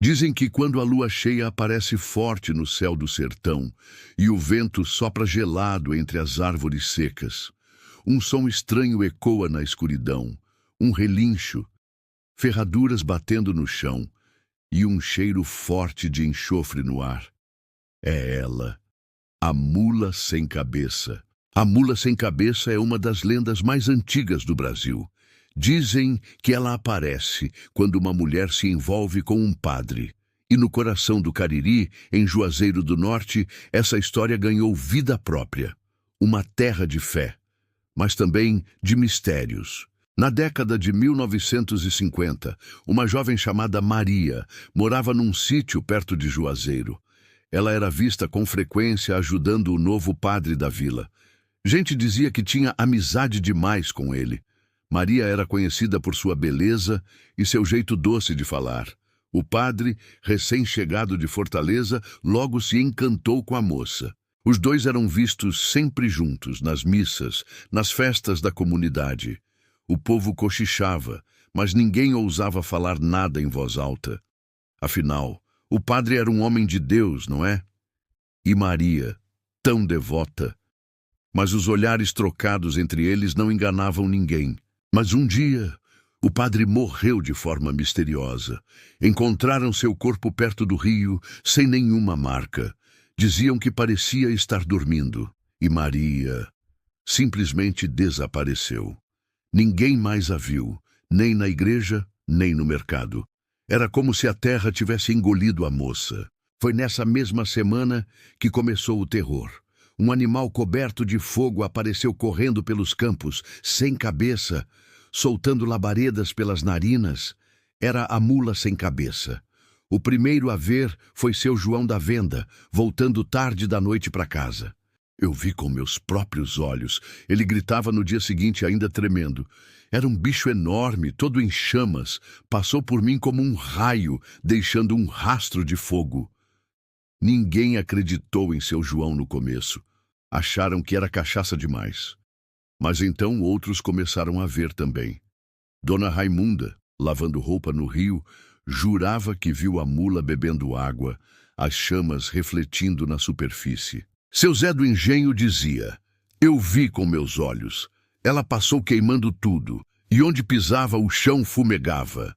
Dizem que quando a lua cheia aparece forte no céu do sertão e o vento sopra gelado entre as árvores secas, um som estranho ecoa na escuridão, um relincho, ferraduras batendo no chão e um cheiro forte de enxofre no ar. É ela, a mula sem cabeça. A mula sem cabeça é uma das lendas mais antigas do Brasil. Dizem que ela aparece quando uma mulher se envolve com um padre. E no coração do Cariri, em Juazeiro do Norte, essa história ganhou vida própria. Uma terra de fé, mas também de mistérios. Na década de 1950, uma jovem chamada Maria morava num sítio perto de Juazeiro. Ela era vista com frequência ajudando o novo padre da vila. Gente dizia que tinha amizade demais com ele. Maria era conhecida por sua beleza e seu jeito doce de falar. O padre, recém-chegado de Fortaleza, logo se encantou com a moça. Os dois eram vistos sempre juntos, nas missas, nas festas da comunidade. O povo cochichava, mas ninguém ousava falar nada em voz alta. Afinal, o padre era um homem de Deus, não é? E Maria, tão devota. Mas os olhares trocados entre eles não enganavam ninguém. Mas um dia, o padre morreu de forma misteriosa. Encontraram seu corpo perto do rio, sem nenhuma marca. Diziam que parecia estar dormindo. E Maria simplesmente desapareceu. Ninguém mais a viu, nem na igreja, nem no mercado. Era como se a terra tivesse engolido a moça. Foi nessa mesma semana que começou o terror. Um animal coberto de fogo apareceu correndo pelos campos, sem cabeça, soltando labaredas pelas narinas. Era a mula sem cabeça. O primeiro a ver foi seu João da Venda, voltando tarde da noite para casa. Eu vi com meus próprios olhos. Ele gritava no dia seguinte, ainda tremendo. Era um bicho enorme, todo em chamas. Passou por mim como um raio, deixando um rastro de fogo. Ninguém acreditou em seu João no começo. Acharam que era cachaça demais. Mas então outros começaram a ver também. Dona Raimunda, lavando roupa no rio, jurava que viu a mula bebendo água, as chamas refletindo na superfície. Seu Zé do Engenho dizia: eu vi com meus olhos. Ela passou queimando tudo, e onde pisava o chão fumegava.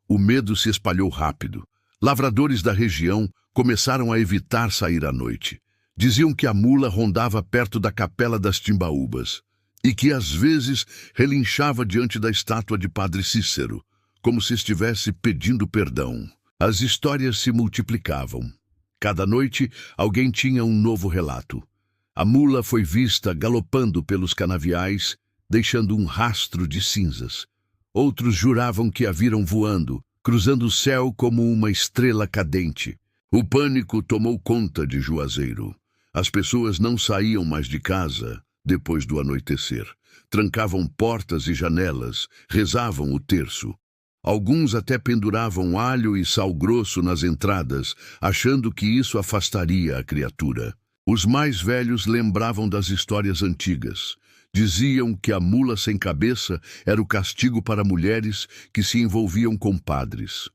O medo se espalhou rápido. Lavradores da região começaram a evitar sair à noite. Diziam que a mula rondava perto da Capela das Timbaúbas e que às vezes relinchava diante da estátua de Padre Cícero, como se estivesse pedindo perdão. As histórias se multiplicavam. Cada noite alguém tinha um novo relato. A mula foi vista galopando pelos canaviais, deixando um rastro de cinzas. Outros juravam que a viram voando, cruzando o céu como uma estrela cadente. O pânico tomou conta de Juazeiro. As pessoas não saíam mais de casa depois do anoitecer. Trancavam portas e janelas, rezavam o terço. Alguns até penduravam alho e sal grosso nas entradas, achando que isso afastaria a criatura. Os mais velhos lembravam das histórias antigas. Diziam que a mula sem cabeça era o castigo para mulheres que se envolviam com padres.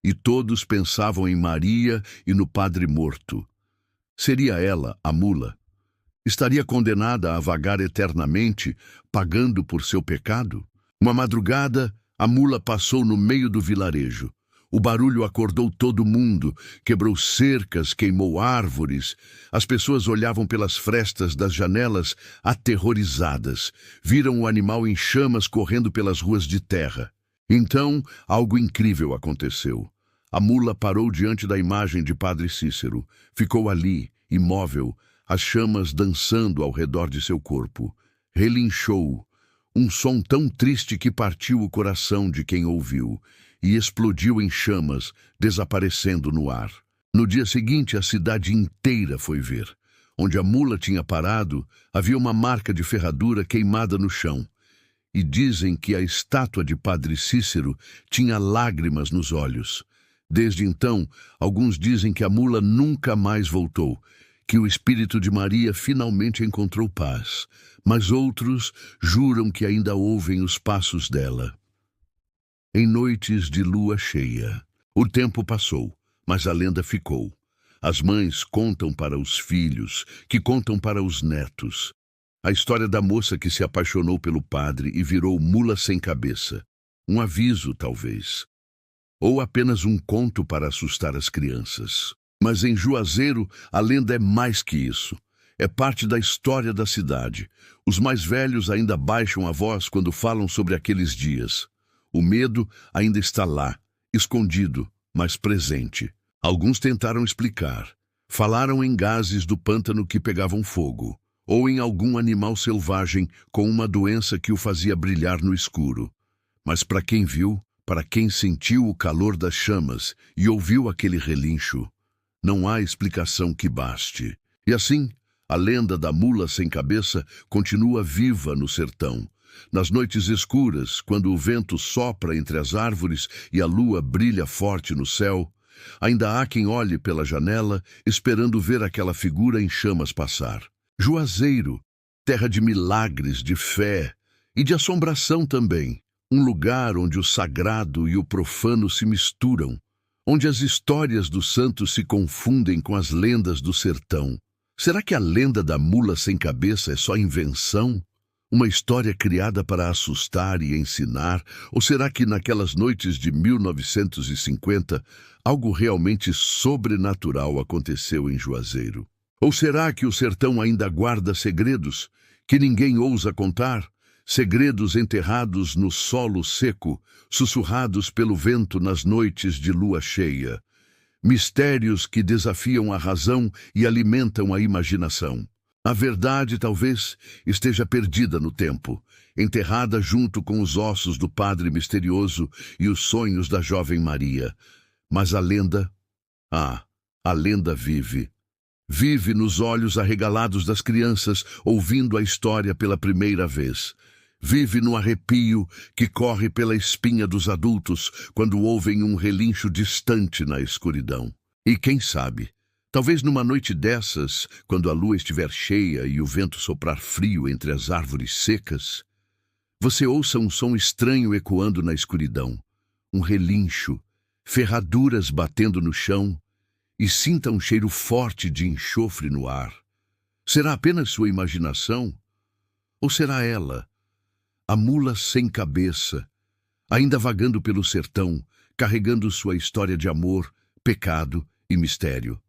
E todos pensavam em Maria e no padre morto. Seria ela, a mula? Estaria condenada a vagar eternamente, pagando por seu pecado? Uma madrugada, a mula passou no meio do vilarejo. O barulho acordou todo mundo, quebrou cercas, queimou árvores. As pessoas olhavam pelas frestas das janelas, aterrorizadas. Viram o animal em chamas correndo pelas ruas de terra. Então, algo incrível aconteceu. A mula parou diante da imagem de Padre Cícero. Ficou ali, imóvel, as chamas dançando ao redor de seu corpo. Relinchou. Um som tão triste que partiu o coração de quem ouviu, e explodiu em chamas, desaparecendo no ar. No dia seguinte, a cidade inteira foi ver. Onde a mula tinha parado, havia uma marca de ferradura queimada no chão. E dizem que a estátua de Padre Cícero tinha lágrimas nos olhos. Desde então, alguns dizem que a mula nunca mais voltou, que o espírito de Maria finalmente encontrou paz, mas outros juram que ainda ouvem os passos dela. Em noites de lua cheia, o tempo passou. Mas a lenda ficou. As mães contam para os filhos, que contam para os netos. A história da moça que se apaixonou pelo padre e virou mula sem cabeça. Um aviso, talvez. Ou apenas um conto para assustar as crianças. Mas em Juazeiro, a lenda é mais que isso. É parte da história da cidade. Os mais velhos ainda baixam a voz quando falam sobre aqueles dias. O medo ainda está lá, escondido, mas presente. Alguns tentaram explicar. Falaram em gases do pântano que pegavam fogo, ou em algum animal selvagem com uma doença que o fazia brilhar no escuro. Mas para quem viu, para quem sentiu o calor das chamas e ouviu aquele relincho, não há explicação que baste. E assim, a lenda da mula sem cabeça continua viva no sertão. Nas noites escuras, quando o vento sopra entre as árvores e a lua brilha forte no céu, ainda há quem olhe pela janela, esperando ver aquela figura em chamas passar. Juazeiro, terra de milagres, de fé e de assombração também. Um lugar onde o sagrado e o profano se misturam, onde as histórias dos santos se confundem com as lendas do sertão. Será que a lenda da mula sem cabeça é só invenção? Uma história criada para assustar e ensinar? Ou será que naquelas noites de 1950, algo realmente sobrenatural aconteceu em Juazeiro? Ou será que o sertão ainda guarda segredos que ninguém ousa contar? Segredos enterrados no solo seco, sussurrados pelo vento nas noites de lua cheia. Mistérios que desafiam a razão e alimentam a imaginação. A verdade, talvez, esteja perdida no tempo, enterrada junto com os ossos do padre misterioso e os sonhos da jovem Maria. Mas a lenda... a lenda vive. Vive nos olhos arregalados das crianças, ouvindo a história pela primeira vez. Vive no arrepio que corre pela espinha dos adultos quando ouvem um relincho distante na escuridão. E quem sabe, talvez numa noite dessas, quando a lua estiver cheia e o vento soprar frio entre as árvores secas, você ouça um som estranho ecoando na escuridão, um relincho, ferraduras batendo no chão, e sinta um cheiro forte de enxofre no ar. Será apenas sua imaginação? Ou será ela, a mula sem cabeça, ainda vagando pelo sertão, carregando sua história de amor, pecado e mistério?